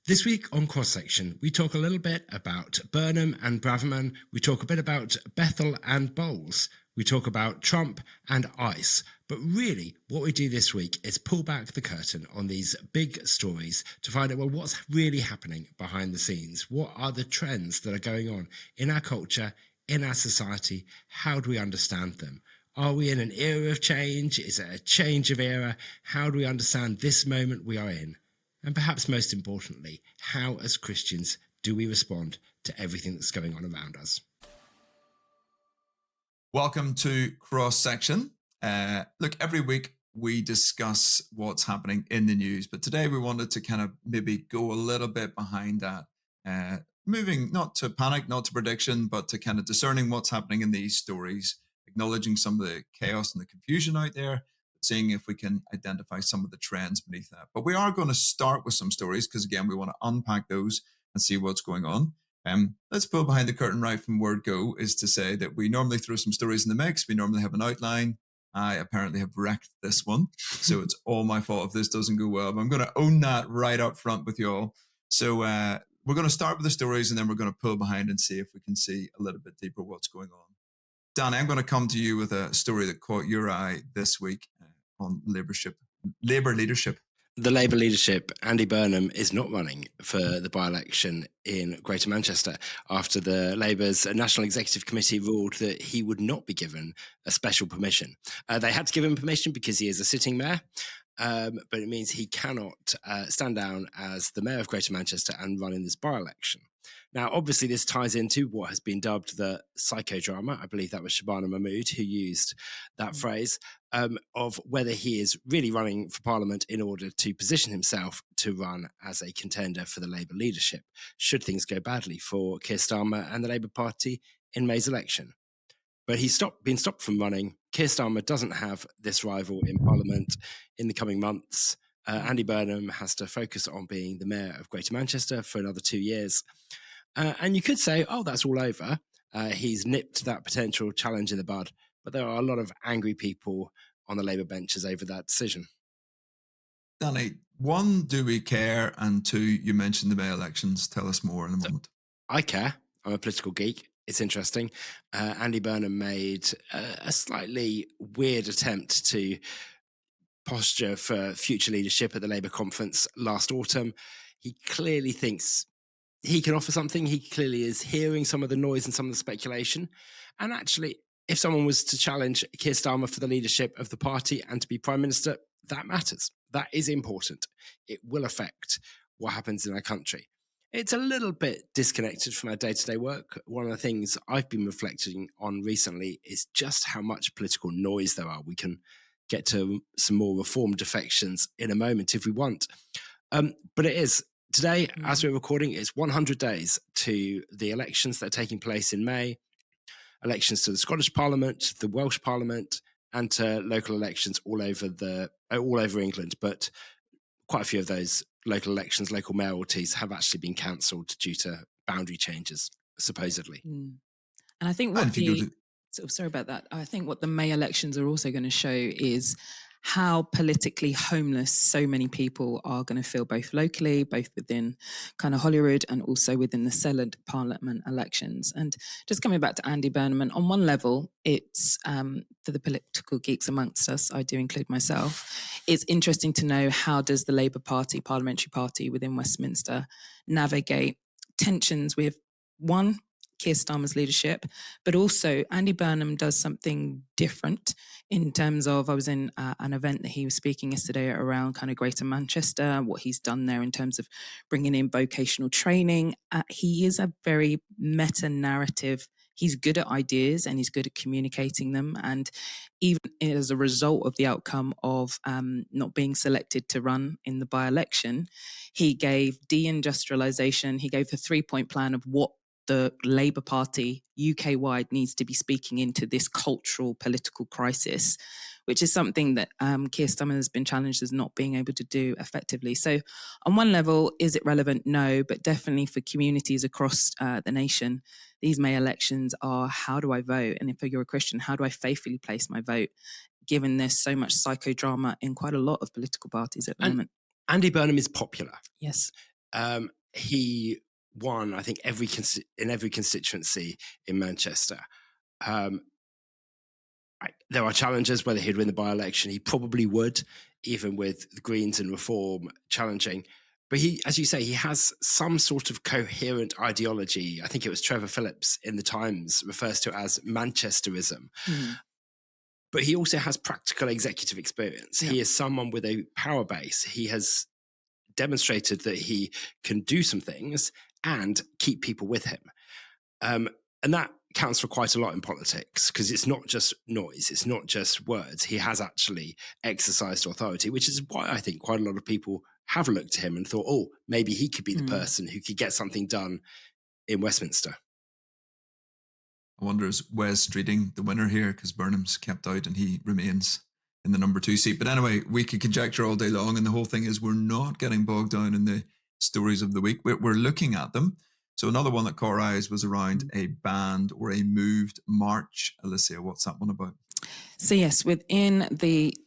This week on Cross Section, we talk a little bit about Burnham and Braverman. We talk a bit about Bethel and Bowles. We talk about Trump and ICE. But really, what we do this week is pull back the curtain on these big stories to find out, well, what's really happening behind the scenes? What are the trends that are going on in our culture, in our society? How do we understand them? Are we in an era of change? Is it a change of era? How do we understand this moment we are in? And perhaps most importantly, how as Christians do we respond to everything that's going on around us? Welcome to Cross Section. Look, every week we discuss what's happening in the news, but today we wanted to kind of maybe go a little bit behind that, moving not to panic, not to prediction, but to kind of discerning what's happening in these stories, acknowledging some of the chaos and the confusion out there, seeing if we can identify some of the trends beneath that. But we are going to start with some stories because, again, we want to unpack those and see what's going on. Let's pull behind the curtain right from word go is to say that we normally throw some stories in the mix. We normally have an outline. I apparently have wrecked this one, so it's all my fault if this doesn't go well. But I'm going to own that right up front with you all. So we're going to start with the stories and then we're going to pull behind and see if we can see a little bit deeper what's going on. Danny, I'm going to come to you with a story that caught your eye this week on Labour leadership. The Labour leadership, Andy Burnham, is not running for the by-election in Greater Manchester after the Labour's National Executive Committee ruled that he would not be given a special permission. They had to give him permission because he is a sitting mayor, but it means he cannot stand down as the mayor of Greater Manchester and run in this by-election. Now, obviously, this ties into what has been dubbed the psychodrama. I believe that was Shabana Mahmood who used that phrase, of whether he is really running for Parliament in order to position himself to run as a contender for the Labour leadership, should things go badly for Keir Starmer and the Labour Party in May's election. But he's been stopped from running. Keir Starmer doesn't have this rival in Parliament in the coming months. Andy Burnham has to focus on being the mayor of Greater Manchester for another 2 years. And you could say, oh, that's all over. He's nipped that potential challenge in the bud. But there are a lot of angry people on the Labour benches over that decision. Danny, one, do we care? And two, you mentioned the May elections. Tell us more in a moment. I care. I'm a political geek. It's interesting. Andy Burnham made a slightly weird attempt to posture for future leadership at the Labour conference last autumn. He clearly thinks he can offer something. He clearly is hearing some of the noise and some of the speculation. And actually, if someone was to challenge Keir Starmer for the leadership of the party and to be Prime Minister, that matters. That is important. It will affect what happens in our country. It's a little bit disconnected from our day-to-day work. One of the things I've been reflecting on recently is just how much political noise there are. We can get to some more reform defections in a moment if we want. But it is. Today, as we're recording, it's 100 days to the elections that are taking place in May, elections to the Scottish Parliament, the Welsh Parliament, and to local elections all over England. But quite a few of those local elections, local mayoralties, have actually been cancelled due to boundary changes, supposedly. And I think sorry about that. I think what the May elections are also going to show is how politically homeless so many people are going to feel, both locally, both within kind of Holyrood and also within the Senate Parliament elections. And just coming back to Andy Burnham, and on one level, it's for the political geeks amongst us, I do include myself, it's interesting to know how does the Labour Party, parliamentary party within Westminster, navigate tensions with, one, Keir Starmer's leadership, but also Andy Burnham does something different in terms of, I was in an event that he was speaking yesterday around kind of Greater Manchester, what he's done there in terms of bringing in vocational training. He is a very meta-narrative. He's good at ideas and he's good at communicating them. And even as a result of the outcome of not being selected to run in the by-election, he gave deindustrialisation, he gave a 3-point plan of what the Labour Party UK-wide needs to be speaking into this cultural political crisis, which is something that Keir Starmer has been challenged as not being able to do effectively. So on one level, is it relevant? No, but definitely for communities across the nation, these May elections are, how do I vote? And if you're a Christian, how do I faithfully place my vote, given there's so much psychodrama in quite a lot of political parties at the moment? Andy Burnham is popular. Yes. he won, I think, in every constituency in Manchester. There are challenges whether he'd win the by-election. He probably would, even with the Greens and Reform challenging. But he, as you say, he has some sort of coherent ideology. I think it was Trevor Phillips in the Times refers to it as Manchesterism. But he also has practical executive experience. Yeah. He is someone with a power base. He has demonstrated that he can do some things and keep people with him. And that counts for quite a lot in politics, because it's not just noise, it's not just words. He has actually exercised authority, which is why I think quite a lot of people have looked to him and thought, oh, maybe he could be the person who could get something done in Westminster. I wonder, is Wes Streeting the winner here, because Burnham's kept out and he remains in the number 2 seat? But anyway, we could conjecture all day long, and the whole thing is we're not getting bogged down in the stories of the week. We're looking at them. So another one that caught our eyes was around a banned or a moved march. Alicia, what's that one about? So yes, within the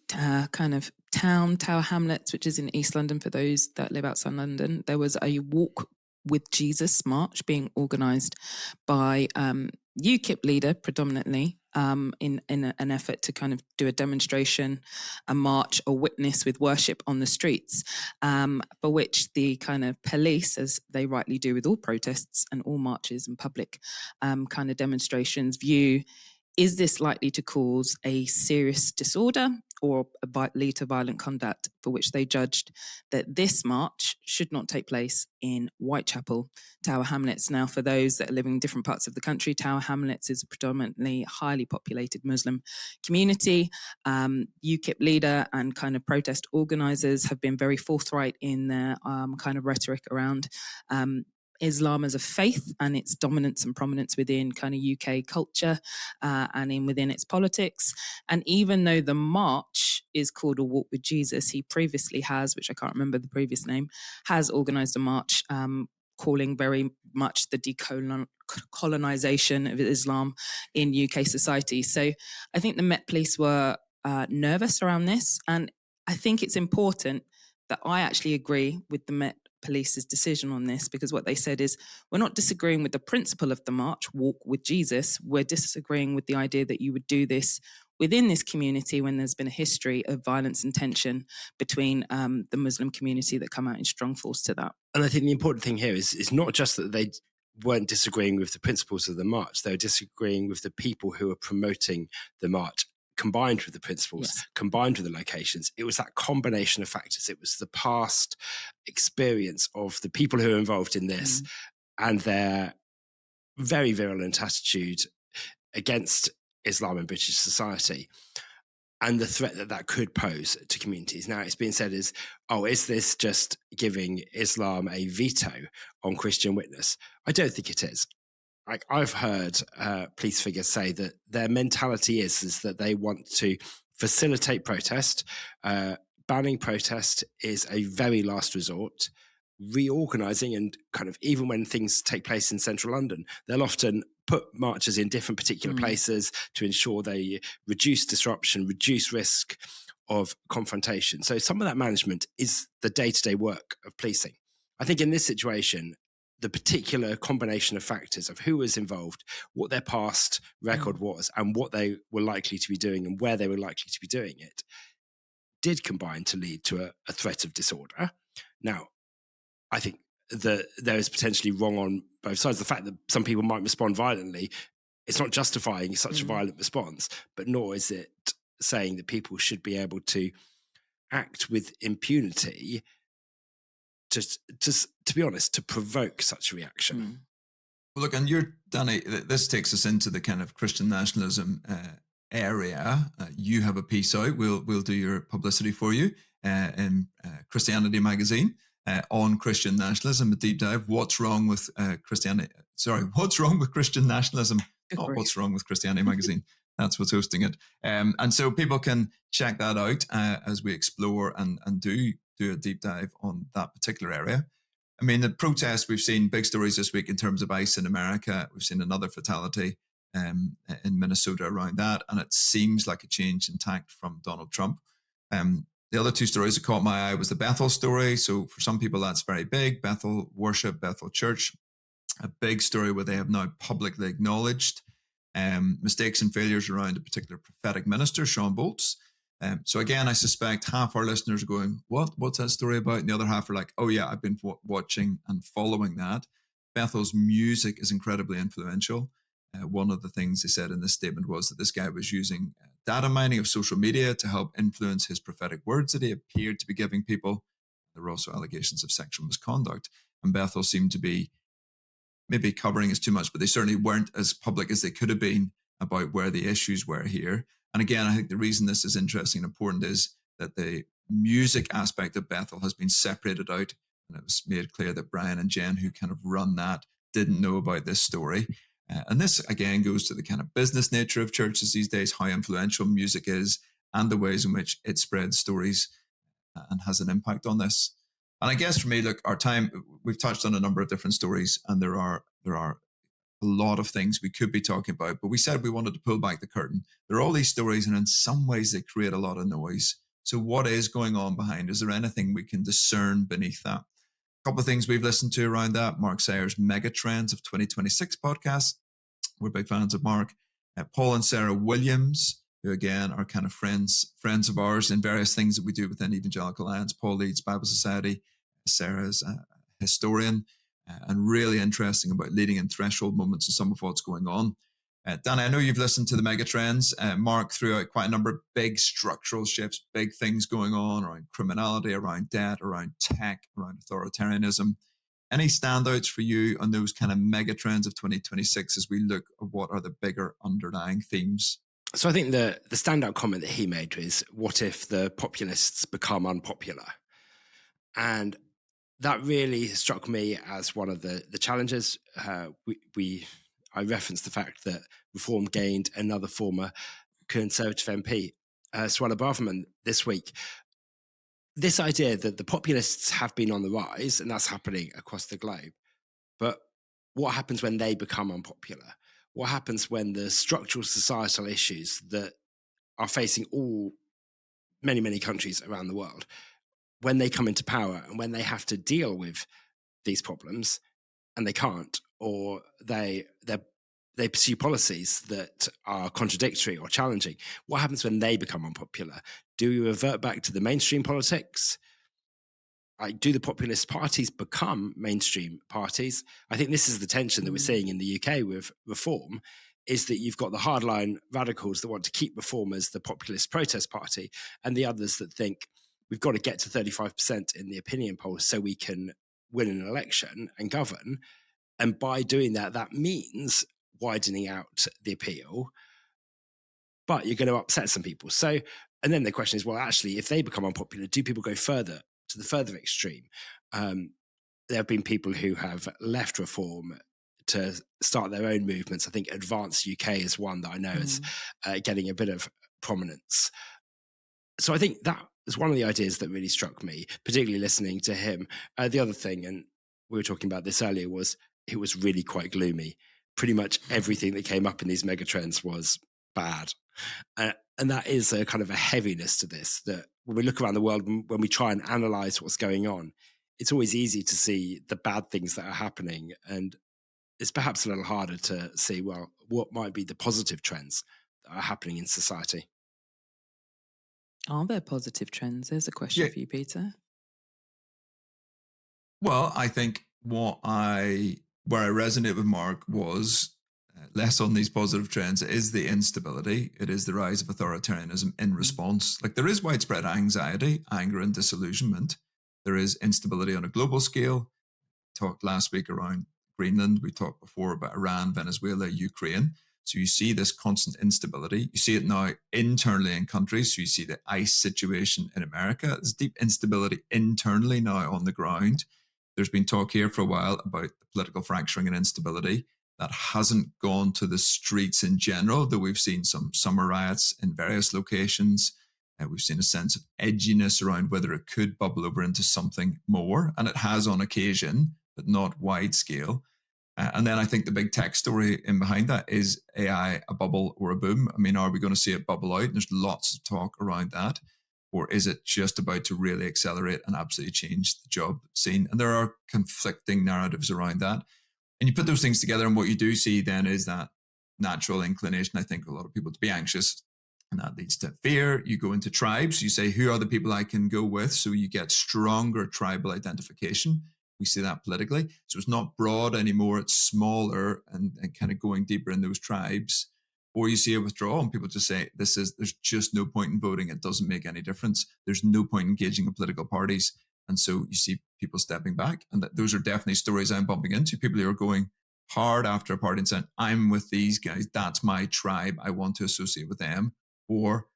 kind of Tower Hamlets, which is in East London for those that live outside London, there was a Walk with Jesus march being organised by UKIP leader predominantly in an effort to kind of do a demonstration, a march, a witness with worship on the streets, for which the kind of police, as they rightly do with all protests and all marches and public kind of demonstrations, view, is this likely to cause a serious disorder or lead to violent conduct, for which they judged that this march should not take place in Whitechapel, Tower Hamlets. Now, for those that are living in different parts of the country, Tower Hamlets is a predominantly highly populated Muslim community. UKIP leader and kind of protest organisers have been very forthright in their kind of rhetoric around Islam as a faith and its dominance and prominence within kind of UK culture and within its politics. And even though the march is called A Walk with Jesus, he previously has, which I can't remember the previous name, has organised a march calling very much the decolonisation of Islam in UK society. So I think the Met Police were nervous around this. And I think it's important that I actually agree with the Met Police's decision on this, because what they said is, we're not disagreeing with the principle of the march, Walk with Jesus. We're disagreeing with the idea that you would do this within this community when there's been a history of violence and tension between the Muslim community that come out in strong force to that. And I think the important thing here is not just that they weren't disagreeing with the principles of the march, they were disagreeing with the people who are promoting the march, combined with the principles, yes, combined with the locations. It was that combination of factors. It was the past experience of the people who are involved in this and their very virulent attitude against Islam in British society and the threat that that could pose to communities. Now, it's been said is this just giving Islam a veto on Christian witness? I don't think it is. I've heard police figures say that their mentality is that they want to facilitate protest. Banning protest is a very last resort. Reorganising and kind of, even when things take place in central London, they'll often put marches in different particular places to ensure they reduce disruption, reduce risk of confrontation. So some of that management is the day-to-day work of policing. I think in this situation, the particular combination of factors of who was involved, what their past record was, and what they were likely to be doing and where they were likely to be doing it, did combine to lead to a threat of disorder. Now, I think that there is potentially wrong on both sides. The fact that some people might respond violently, it's not justifying such a violent response, but nor is it saying that people should be able to act with impunity just to be honest, to provoke such a reaction. Well, look, and Danny, this takes us into the kind of Christian nationalism area. You have a piece out. We'll do your publicity for you in Christianity magazine on Christian nationalism, a deep dive. What's wrong with Christianity? Sorry, what's wrong with Christian nationalism? Not what's wrong with Christianity magazine. That's what's hosting it. And so people can check that out as we explore and do a deep dive on that particular area. I mean, the protests, we've seen big stories this week in terms of ICE in America. We've seen another fatality in Minnesota around that. And it seems like a change in tact from Donald Trump. The other two stories that caught my eye was the Bethel story. So for some people, that's very big. Bethel worship, Bethel church, a big story where they have now publicly acknowledged mistakes and failures around a particular prophetic minister, Sean Bolts. So again, I suspect half our listeners are going, what's that story about? And the other half are like, oh yeah, I've been watching and following that. Bethel's music is incredibly influential. One of the things they said in this statement was that this guy was using data mining of social media to help influence his prophetic words that he appeared to be giving people. There were also allegations of sexual misconduct. And Bethel seemed to be maybe covering is too much, but they certainly weren't as public as they could have been about where the issues were here. And again, I think the reason this is interesting and important is that the music aspect of Bethel has been separated out. And it was made clear that Brian and Jen, who kind of run that, didn't know about this story. And this, again, goes to the kind of business nature of churches these days, how influential music is and the ways in which it spreads stories and has an impact on this. And I guess for me, look, our time, we've touched on a number of different stories, and there are a lot of things we could be talking about, but we said we wanted to pull back the curtain. There are all these stories, and in some ways they create a lot of noise. So what is going on behind? Is there anything we can discern beneath that? A couple of things we've listened to around that. Mark Sayers' Mega Trends of 2026 podcast. We're big fans of Mark. Paul and Sarah Williams, who again are kind of friends of ours in various things that we do within Evangelical Alliance. Paul leads Bible Society. Sarah's a historian and really interesting about leading in threshold moments and some of what's going on. Danny, I know you've listened to the mega trends. Mark threw out quite a number of big structural shifts, big things going on around criminality, around debt, around tech, around authoritarianism. Any standouts for you on those kind of mega trends of 2026 as we look at what are the bigger underlying themes? So I think the standout comment that he made was, what if the populists become unpopular? And that really struck me as one of the challenges. I referenced the fact that Reform gained another former Conservative MP, Suella Braverman, this week. This idea that the populists have been on the rise, and that's happening across the globe. But what happens when they become unpopular? What happens when the structural societal issues that are facing many, many countries around the world, when they come into power and when they have to deal with these problems and they can't, or they pursue policies that are contradictory or challenging, what happens when they become unpopular? Do we revert back to the mainstream politics? Do the populist parties become mainstream parties? I think this is the tension that we're seeing in the UK with Reform, is that you've got the hardline radicals that want to keep Reform as the populist protest party, and the others that think we've got to get to 35% in the opinion polls so we can win an election and govern. And by doing that, that means widening out the appeal, but you're going to upset some people. So, and then the question is, well, actually, if they become unpopular, do people go further to the further extreme? There have been people who have left Reform to start their own movements. I think Advance UK is one that I know is getting a bit of prominence. So I think that is one of the ideas that really struck me, particularly listening to him. The other thing, and we were talking about this earlier, was it was really quite gloomy. Pretty much everything that came up in these megatrends was bad. And that is a kind of a heaviness to this, that when we look around the world, when we try and analyze what's going on, it's always easy to see the bad things that are happening. And it's perhaps a little harder to see, well, what might be the positive trends that are happening in society. Are there positive trends? There's a question for you, Peter. Well, I think where I resonate with Mark was less on these positive trends is the instability. It is the rise of authoritarianism in response. Like, there is widespread anxiety, anger, and disillusionment. There is instability on a global scale. We talked last week around Greenland. We talked before about Iran, Venezuela, Ukraine. So you see this constant instability. You see it now internally in countries. So you see the ICE situation in America. There's deep instability internally now on the ground. There's been talk here for a while about the political fracturing and instability that hasn't gone to the streets in general, though we've seen some summer riots in various locations. We've seen a sense of edginess around whether it could bubble over into something more, and it has on occasion, but not wide scale. And then I think the big tech story in behind that is AI a bubble or a boom? I mean, are we going to see it bubble out? There's lots of talk around that. Or is it just about to really accelerate and absolutely change the job scene? And there are conflicting narratives around that. And you put those things together, and what you do see then is that natural inclination, I think, a lot of people to be anxious. And that leads to fear. You go into tribes. You say, who are the people I can go with? So you get stronger tribal identification. We see that politically. So it's not broad anymore. It's smaller and kind of going deeper in those tribes. Or you see a withdrawal and people just say, there's just no point in voting. It doesn't make any difference. There's no point engaging in political parties. And so you see people stepping back. And those are definitely stories I'm bumping into. People who are going hard after a party and saying, I'm with these guys. That's my tribe. I want to associate with them. Or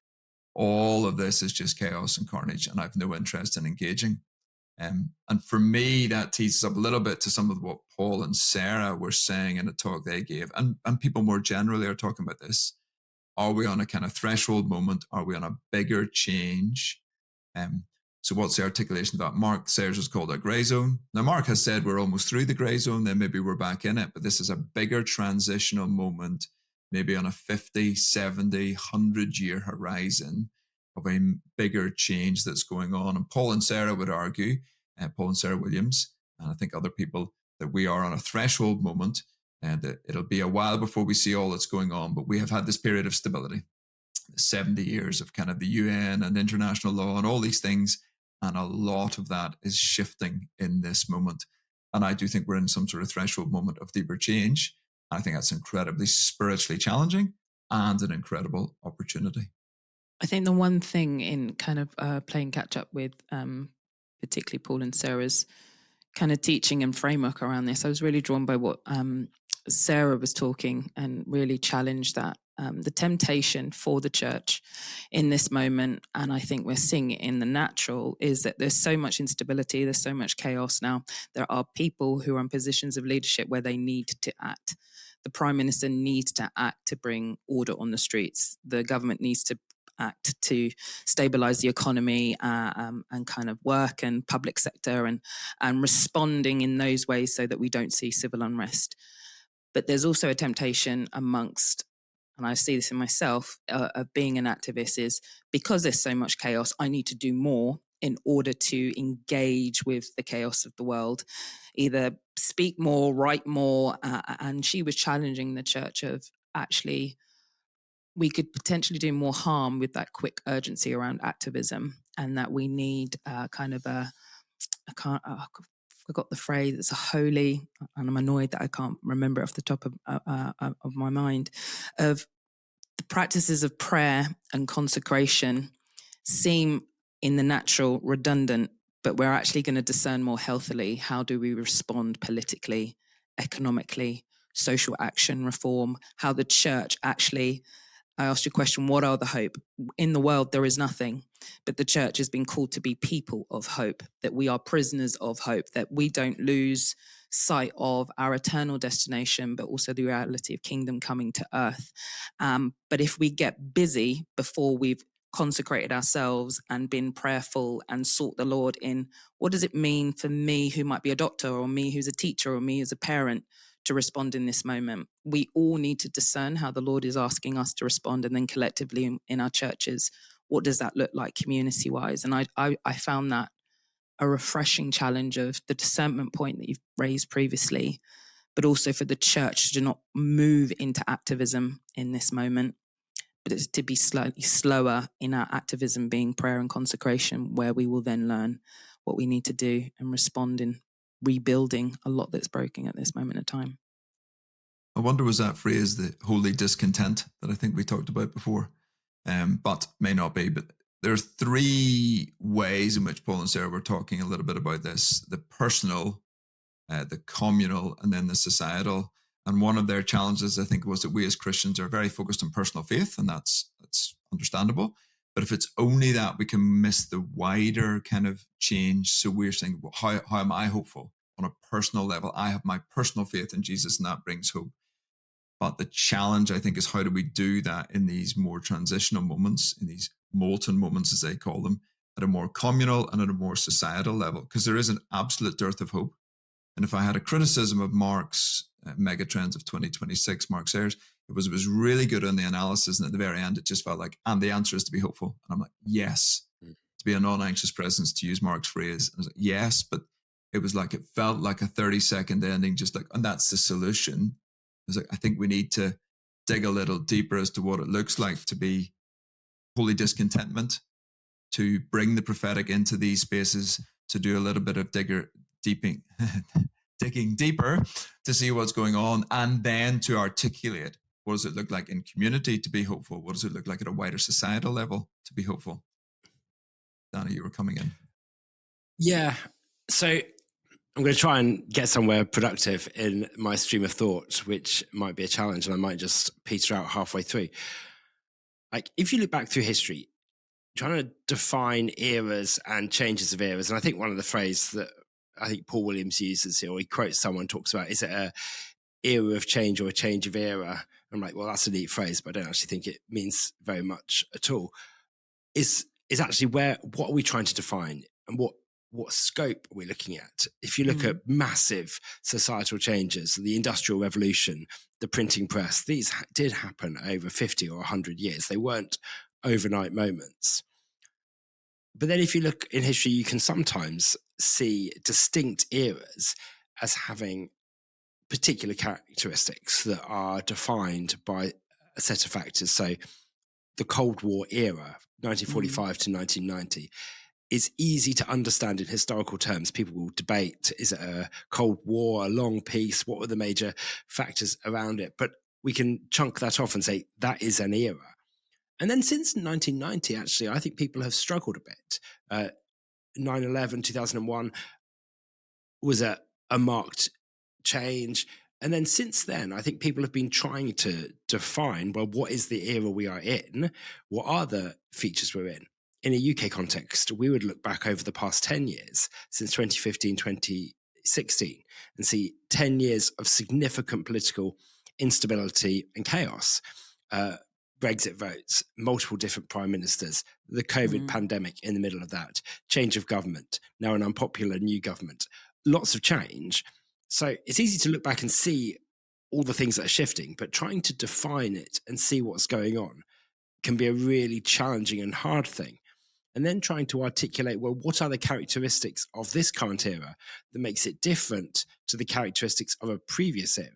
all of this is just chaos and carnage and I have no interest in engaging. And for me, that teases up a little bit to some of what Paul and Sarah were saying in a talk they gave. And people more generally are talking about this. Are we on a kind of threshold moment? Are we on a bigger change? So what's the articulation of that? Mark Sayers has called it grey zone. Now, Mark has said we're almost through the grey zone, then maybe we're back in it. But this is a bigger transitional moment, maybe on a 50, 70, 100-year horizon of a bigger change that's going on. And Paul and Sarah would argue, Paul and Sarah Williams, and I think other people, that we are on a threshold moment and that it'll be a while before we see all that's going on. But we have had this period of stability, 70 years of kind of the UN and international law and all these things. And a lot of that is shifting in this moment. And I do think we're in some sort of threshold moment of deeper change. I think that's incredibly spiritually challenging and an incredible opportunity. I think the one thing in kind of playing catch up with particularly Paul and Sarah's kind of teaching and framework around this, I was really drawn by what Sarah was talking and really challenged that. The temptation for the church in this moment, and I think we're seeing it in the natural, is that there's so much instability, there's so much chaos now. There are people who are in positions of leadership where they need to act. The Prime Minister needs to act to bring order on the streets. The government needs to act to stabilize the economy and kind of work and public sector and responding in those ways so that we don't see civil unrest. But there's also a temptation amongst, and I see this in myself, of being an activist is because there's so much chaos, I need to do more in order to engage with the chaos of the world, either speak more, write more. And she was challenging the church of actually, we could potentially do more harm with that quick urgency around activism, and that we need kind of I forgot the phrase, it's a holy, and I'm annoyed that I can't remember it off the top of my mind, of the practices of prayer and consecration seem in the natural redundant, but we're actually going to discern more healthily how do we respond politically, economically, social action, reform, how the church actually, I asked you a question, what are the hope? In the world, there is nothing, but the church has been called to be people of hope, that we are prisoners of hope, that we don't lose sight of our eternal destination, but also the reality of kingdom coming to earth. But if we get busy before we've consecrated ourselves and been prayerful and sought the Lord in what does it mean for me who might be a doctor or me who's a teacher or me as a parent to respond in this moment. We all need to discern how the Lord is asking us to respond, and then collectively in our churches, what does that look like community-wise? And I found that a refreshing challenge of the discernment point that you've raised previously, but also for the church to not move into activism in this moment, but it's to be slightly slower in our activism being prayer and consecration, where we will then learn what we need to do and respond in rebuilding a lot that's broken at this moment of time. I wonder, was that phrase the holy discontent that I think we talked about before? But may not be. But there are three ways in which Paul and Sarah were talking a little bit about this: the personal, the communal, and then the societal. And one of their challenges, I think, was that we as Christians are very focused on personal faith, and that's understandable. But if it's only that, we can miss the wider kind of change. So we're saying, well, how am I hopeful on a personal level? I have my personal faith in Jesus, and that brings hope. But the challenge, I think, is how do we do that in these more transitional moments, in these molten moments, as they call them, at a more communal and at a more societal level? Because there is an absolute dearth of hope. And if I had a criticism of Mark's megatrends of 2026, Mark Sayers, it was really good on the analysis, and at the very end, it just felt like, and the answer is to be hopeful. And I'm like, yes, to be a non-anxious presence, to use Mark's phrase. I was like, yes, but it was like, it felt like a 30-second ending, just like, and that's the solution. I was like, I think we need to dig a little deeper as to what it looks like to be holy discontentment, to bring the prophetic into these spaces, to do a little bit of digging deeper to see what's going on, and then to articulate what does it look like in community to be hopeful? What does it look like at a wider societal level to be hopeful? Danny, you were coming in. Yeah. So I'm going to try and get somewhere productive in my stream of thought, which might be a challenge, and I might just peter out halfway through. Like, if you look back through history, trying to define eras and changes of eras, and I think one of the phrases that I think Paul Williams uses, or he quotes someone, talks about, is it a era of change or a change of era? I'm like, well, that's a neat phrase, but I don't actually think it means very much at all. Is actually what are we trying to define, and what scope are we looking at? If you look at massive societal changes, the Industrial Revolution, the printing press, these did happen over 50 or 100 years. They weren't overnight moments. But then if you look in history, you can sometimes see distinct eras as having particular characteristics that are defined by a set of factors. So the Cold War era, 1945 to 1990, is easy to understand in historical terms. People will debate, is it a Cold War, a long peace? What were the major factors around it? But we can chunk that off and say that is an era. And then since 1990, actually, I think people have struggled a bit. 9/11, 2001 was a marked change. And then since then, I think people have been trying to define, well, what is the era we are in? What are the features we're in? In a UK context, we would look back over the past 10 years, since 2015, 2016, and see 10 years of significant political instability and chaos. Brexit votes, multiple different prime ministers, the COVID pandemic in the middle of that, change of government, now an unpopular new government, lots of change. So it's easy to look back and see all the things that are shifting, but trying to define it and see what's going on can be a really challenging and hard thing. And then trying to articulate, well, what are the characteristics of this current era that makes it different to the characteristics of a previous era?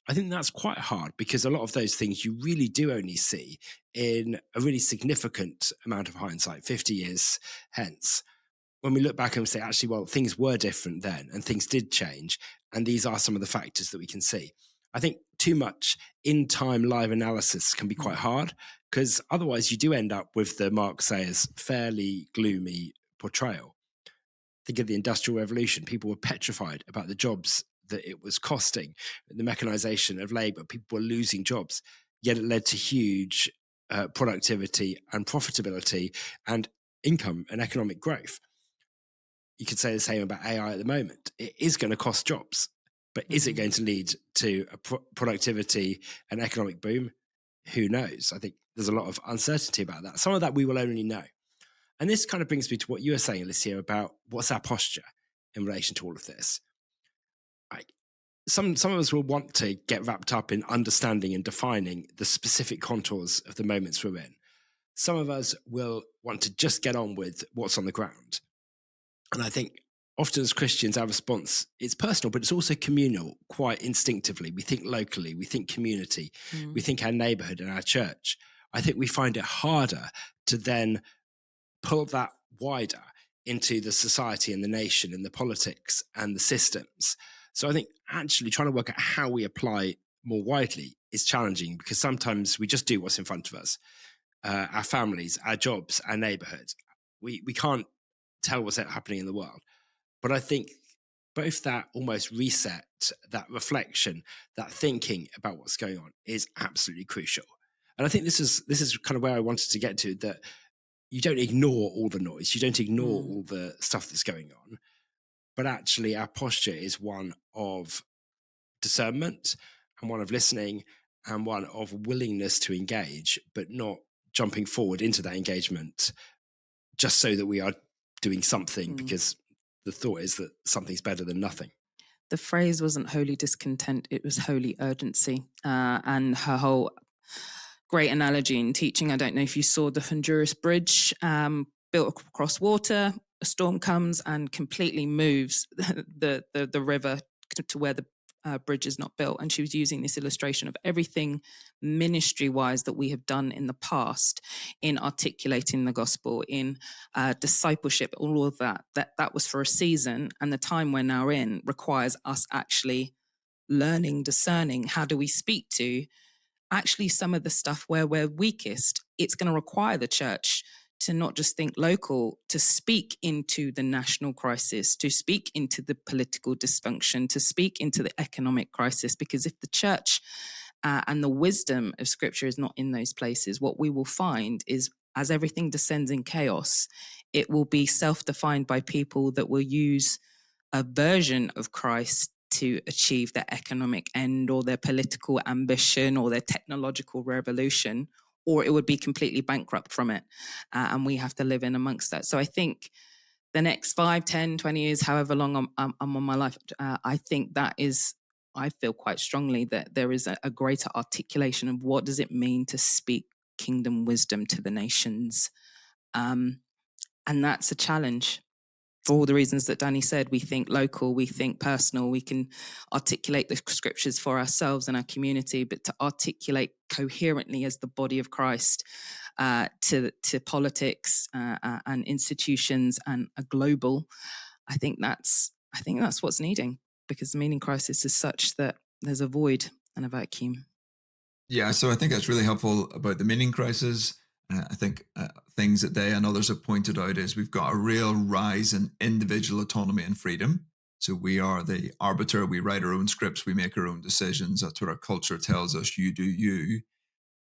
I think that's quite hard, because a lot of those things you really do only see in a really significant amount of hindsight, 50 years hence. When we look back and say, actually, well, things were different then and things did change, and these are some of the factors that we can see. I think too much in-time live analysis can be quite hard, because otherwise you do end up with the Mark Sayers fairly gloomy portrayal. Think of the Industrial Revolution. People were petrified about the jobs that it was costing, the mechanization of labor. People were losing jobs, yet it led to huge productivity and profitability and income and economic growth. You could say the same about AI at the moment. It is going to cost jobs, but is it going to lead to a productivity and economic boom? Who knows? I think there's a lot of uncertainty about that. Some of that we will only know. And this kind of brings me to what you were saying, Alicia, about what's our posture in relation to all of this. Some of us will want to get wrapped up in understanding and defining the specific contours of the moments we're in. Some of us will want to just get on with what's on the ground. And I think often as Christians, our response is personal, but it's also communal, quite instinctively. We think locally, we think community, we think our neighborhood and our church. I think we find it harder to then pull that wider into the society and the nation and the politics and the systems. So I think actually trying to work out how we apply more widely is challenging, because sometimes we just do what's in front of us, our families, our jobs, our neighborhood. We can't tell what's happening in the world. But I think both that almost reset, that reflection, that thinking about what's going on is absolutely crucial. And I think this is kind of where I wanted to get to, that you don't ignore all the noise, you don't ignore all the stuff that's going on, but actually our posture is one of discernment and one of listening and one of willingness to engage, but not jumping forward into that engagement just so that we are doing something, because the thought is that something's better than nothing. The phrase wasn't holy discontent, it was holy urgency. And her whole great analogy in teaching, I don't know if you saw the Honduras Bridge built across water. A storm comes and completely moves the river to where the bridge is not built. And she was using this illustration of everything ministry-wise that we have done in the past in articulating the gospel, in discipleship, all of that was for a season. And the time we're now in requires us actually learning, discerning, how do we speak to actually some of the stuff where we're weakest. It's going to require the church to not just think local, to speak into the national crisis, to speak into the political dysfunction, to speak into the economic crisis. Because if the church and the wisdom of Scripture is not in those places, what we will find is, as everything descends in chaos, it will be self-defined by people that will use a version of Christ to achieve their economic end or their political ambition or their technological revolution, or it would be completely bankrupt from it. And we have to live in amongst that. So I think the next 5, 10, 20 years, however long I'm on my life, I think that is, I feel quite strongly that there is a greater articulation of what does it mean to speak kingdom wisdom to the nations. And that's a challenge. For all the reasons that Danny said, we think local, we think personal, we can articulate the scriptures for ourselves and our community, but to articulate coherently as the body of Christ to politics and institutions and a global, I think that's what's needing, because the meaning crisis is such that there's a void and a vacuum. Yeah, so I think that's really helpful about the meaning crisis. I think things that they and others have pointed out is we've got a real rise in individual autonomy and freedom. So we are the arbiter. We write our own scripts. We make our own decisions. That's what our culture tells us. You do you.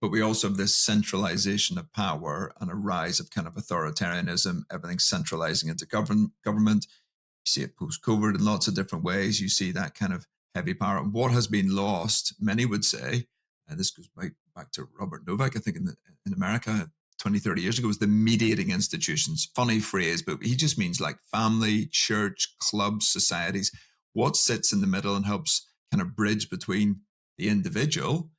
But we also have this centralization of power and a rise of kind of authoritarianism, everything centralizing into government. You see it post-COVID in lots of different ways. You see that kind of heavy power. What has been lost, many would say, and this goes back to Robert Novak, I think in America 20, 30 years ago, was the mediating institutions. Funny phrase, but he just means like family, church, clubs, societies. What sits in the middle and helps kind of bridge between the individual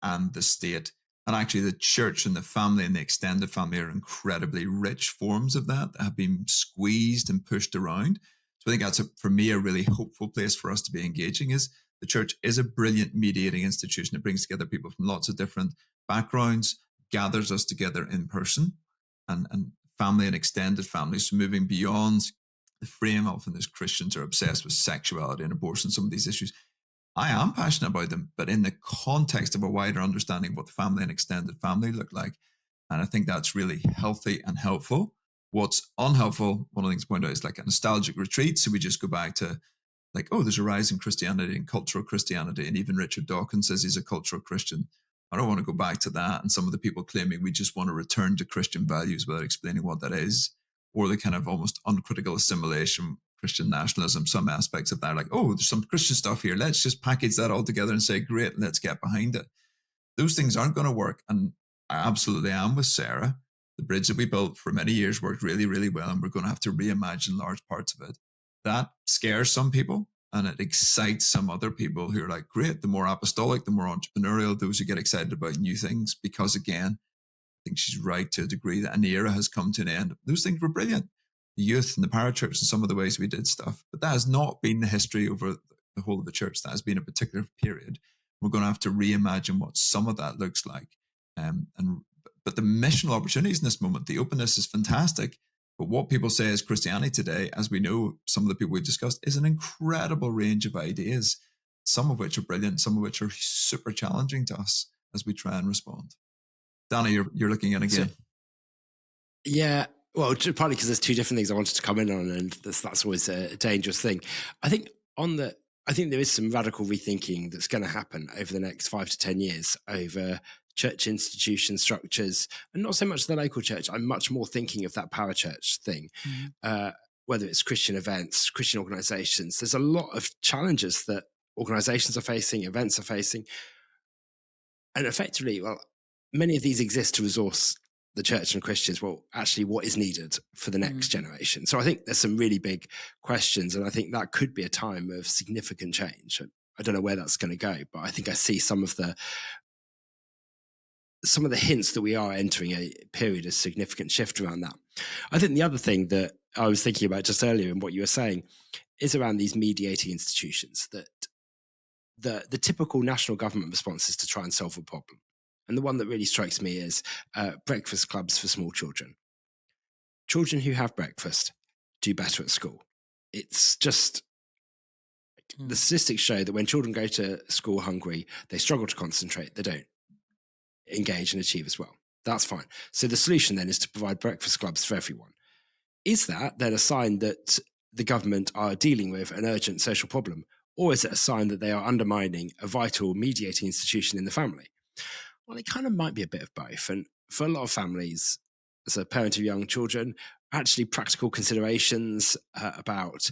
and the state. And actually the church and the family and the extended family are incredibly rich forms of that have been squeezed and pushed around. So I think that's, for me, a really hopeful place for us to be engaging. Is the church is a brilliant mediating institution. It brings together people from lots of different backgrounds, gathers us together in person, and family and extended families. So moving beyond the frame, often as Christians are obsessed with sexuality and abortion, some of these issues. I am passionate about them, but in the context of a wider understanding of what the family and extended family look like. And I think that's really healthy and helpful. What's unhelpful, one of the things to point out, is like a nostalgic retreat. So we just go back to like, oh, there's a rise in Christianity and cultural Christianity. And even Richard Dawkins says he's a cultural Christian. I don't want to go back to that. And some of the people claiming we just want to return to Christian values without explaining what that is, or the kind of almost uncritical assimilation, Christian nationalism, some aspects of that, like, oh, there's some Christian stuff here. Let's just package that all together and say, great, let's get behind it. Those things aren't going to work. And I absolutely am with Sarah. The bridge that we built for many years worked really, really well. And we're going to have to reimagine large parts of it. That scares some people and it excites some other people who are like, great, the more apostolic, the more entrepreneurial, those who get excited about new things. Because again, I think she's right to a degree that an era has come to an end. Those things were brilliant. The youth and the parachurch and some of the ways we did stuff. But that has not been the history over the whole of the church. That has been a particular period. We're going to have to reimagine what some of that looks like. But the missional opportunities in this moment, the openness is fantastic. But what people say is Christianity today, as we know, some of the people we've discussed, is an incredible range of ideas, some of which are brilliant, some of which are super challenging to us as we try and respond. Danny, you're looking at again. Yeah. Well, partly because there's two different things I wanted to come in on, and that's always a dangerous thing. I think there is some radical rethinking that's going to happen over the next 5 to 10 years over church institution structures, and not so much the local church. I'm much more thinking of that parachurch thing, whether it's Christian events, Christian organizations. There's a lot of challenges that organizations are facing, events are facing. And effectively, well, many of these exist to resource the church and Christians. Well, actually, what is needed for the next generation? So I think there's some really big questions, and I think that could be a time of significant change. I don't know where that's going to go, but I think I see some of some of the hints that we are entering a period of significant shift around that. I think the other thing that I was thinking about just earlier in what you were saying is around these mediating institutions, that the typical national government response is to try and solve a problem. And the one that really strikes me is breakfast clubs for small children. Children who have breakfast do better at school. It's just, the statistics show that when children go to school hungry, they struggle to concentrate, they don't engage and achieve as well. That's fine. So the solution then is to provide breakfast clubs for everyone. Is that then a sign that the government are dealing with an urgent social problem? Or is it a sign that they are undermining a vital mediating institution in the family? Well, it kind of might be a bit of both. And for a lot of families, as a parent of young children, actually practical considerations about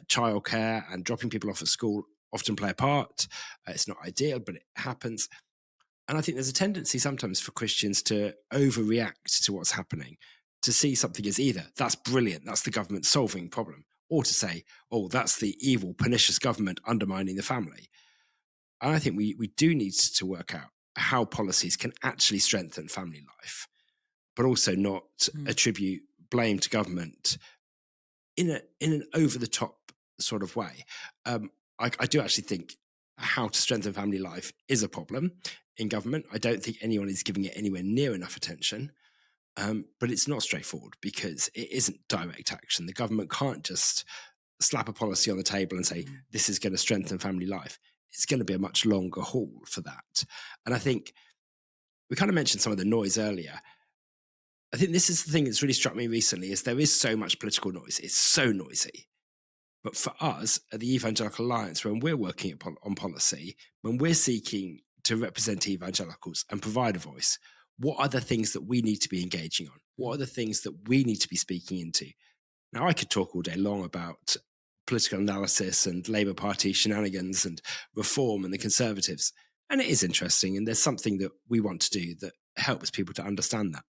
childcare and dropping people off at school often play a part. It's not ideal, but it happens. And I think there's a tendency sometimes for Christians to overreact to what's happening, to see something as either that's brilliant, that's the government solving problem, or to say, oh, that's the evil, pernicious government undermining the family. And I think we do need to work out how policies can actually strengthen family life, but also not attribute blame to government in an over-the-top sort of way. I do actually think how to strengthen family life is a problem in government. I don't think anyone is giving it anywhere near enough attention. But it's not straightforward because it isn't direct action. The government can't just slap a policy on the table and say, this is going to strengthen family life. It's going to be a much longer haul for that. And I think we kind of mentioned some of the noise earlier. I think this is the thing that's really struck me recently, is there is so much political noise. It's so noisy. But for us at the Evangelical Alliance, when we're working on policy, when we're seeking to represent evangelicals and provide a voice, what are the things that we need to be engaging on? What are the things that we need to be speaking into? Now, I could talk all day long about political analysis and Labour Party shenanigans and reform and the Conservatives. And it is interesting. And there's something that we want to do that helps people to understand that.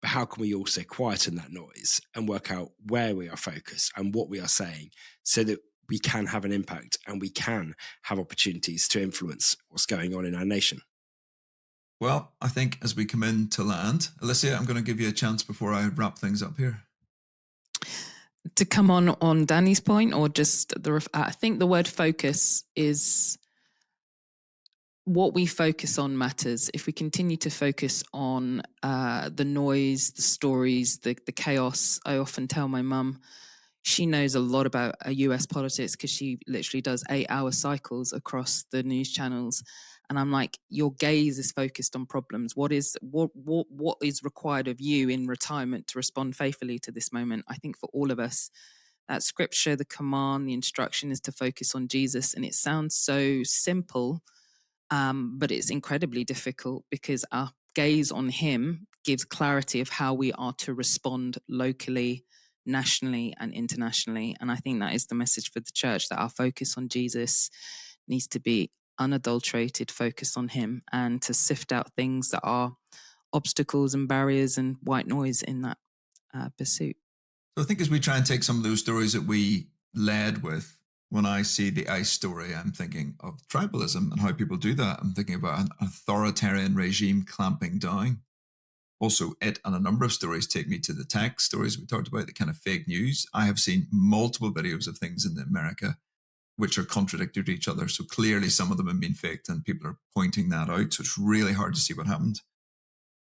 But how can we also quieten that noise and work out where we are focused and what we are saying so that we can have an impact and we can have opportunities to influence what's going on in our nation? Well, I think as we come in to land, Alicia, I'm going to give you a chance before I wrap things up here. To come on Danny's point, or just I think the word focus is what we focus on matters. If we continue to focus on the noise, the stories, the chaos, I often tell my mum, she knows a lot about US politics because she literally does 8-hour cycles across the news channels. And I'm like, your gaze is focused on problems. What is required of you in retirement to respond faithfully to this moment? I think for all of us, that scripture, the command, the instruction is to focus on Jesus. And it sounds so simple, but it's incredibly difficult because our gaze on him gives clarity of how we are to respond locally, nationally, and internationally. And I think that is the message for the church, that our focus on Jesus needs to be unadulterated focus on him, and to sift out things that are obstacles and barriers and white noise in that pursuit. So I think as we try and take some of those stories that we led with, when I see the ICE story, I'm thinking of tribalism and how people do that. I'm thinking about an authoritarian regime clamping down. Also, it and a number of stories take me to the tech stories we talked about, the kind of fake news. I have seen multiple videos of things in America which are contradictory to each other. So clearly some of them have been faked and people are pointing that out. So it's really hard to see what happened.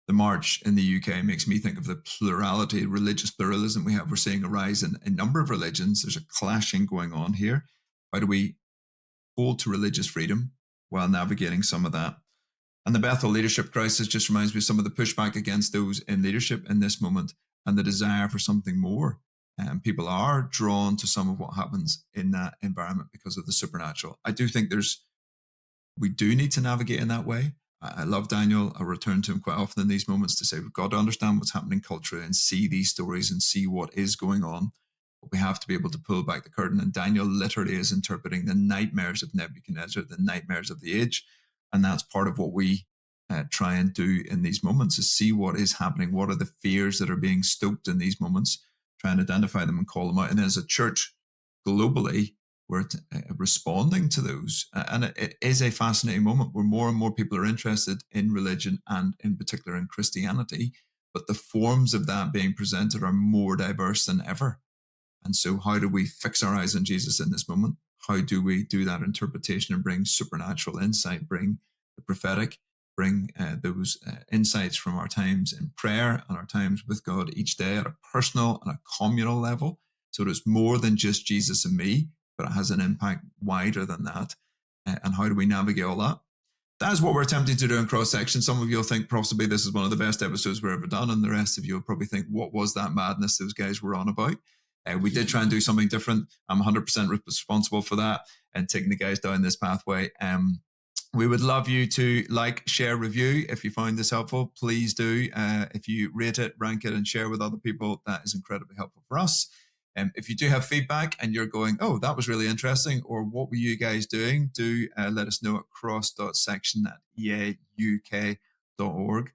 The march in the UK makes me think of the plurality, religious pluralism we have. We're seeing a rise in a number of religions. There's a clashing going on here. How do we hold to religious freedom while navigating some of that? And the Bethel leadership crisis just reminds me of some of the pushback against those in leadership in this moment and the desire for something more. People are drawn to some of what happens in that environment because of the supernatural. I do think we do need to navigate in that way. I love Daniel. I return to him quite often in these moments to say, we've got to understand what's happening culturally and see these stories and see what is going on. But we have to be able to pull back the curtain. And Daniel literally is interpreting the nightmares of Nebuchadnezzar, the nightmares of the age. And that's part of what we try and do in these moments, is see what is happening. What are the fears that are being stoked in these moments? Try and identify them and call them out. And as a church globally, we're responding to those. And it is a fascinating moment where more and more people are interested in religion and in particular in Christianity, but the forms of that being presented are more diverse than ever. And so how do we fix our eyes on Jesus in this moment? How do we do that interpretation and bring supernatural insight, bring the prophetic, bring those insights from our times in prayer and our times with God each day at a personal and a communal level? So it's more than just Jesus and me, but it has an impact wider than that. And how do we navigate all that? That is what we're attempting to do in Cross Section. Some of you will think possibly this is one of the best episodes we've ever done, and the rest of you will probably think, what was that madness those guys were on about? We did try and do something different. I'm 100% responsible for that and taking the guys down this pathway. We would love you to like, share, review. If you find this helpful, please do. If you rate it, rank it, and share with other people, that is incredibly helpful for us. If you do have feedback and you're going, oh, that was really interesting, or what were you guys doing, do let us know at cross.section@eauk.org.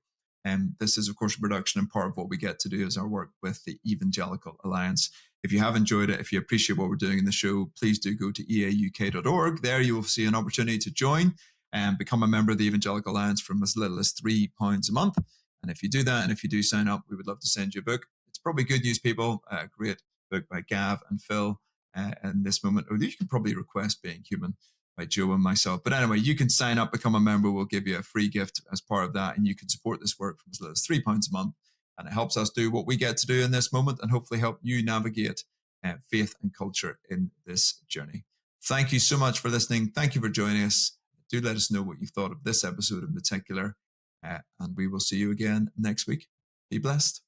This is, of course, a production, and part of what we get to do is our work with the Evangelical Alliance. If you have enjoyed it, if you appreciate what we're doing in the show, please do go to eauk.org. There you will see an opportunity to join and become a member of the Evangelical Alliance from as little as £3 a month. And if you do that, and if you do sign up, we would love to send you a book. It's probably good news, people. Great book by Gav and Phil in this moment. Or you can probably request Being Human by Joe and myself. But anyway, you can sign up, become a member. We'll give you a free gift as part of that. And you can support this work from as little as £3 a month. And it helps us do what we get to do in this moment and hopefully help you navigate faith and culture in this journey. Thank you so much for listening. Thank you for joining us. Do let us know what you thought of this episode in particular. And we will see you again next week. Be blessed.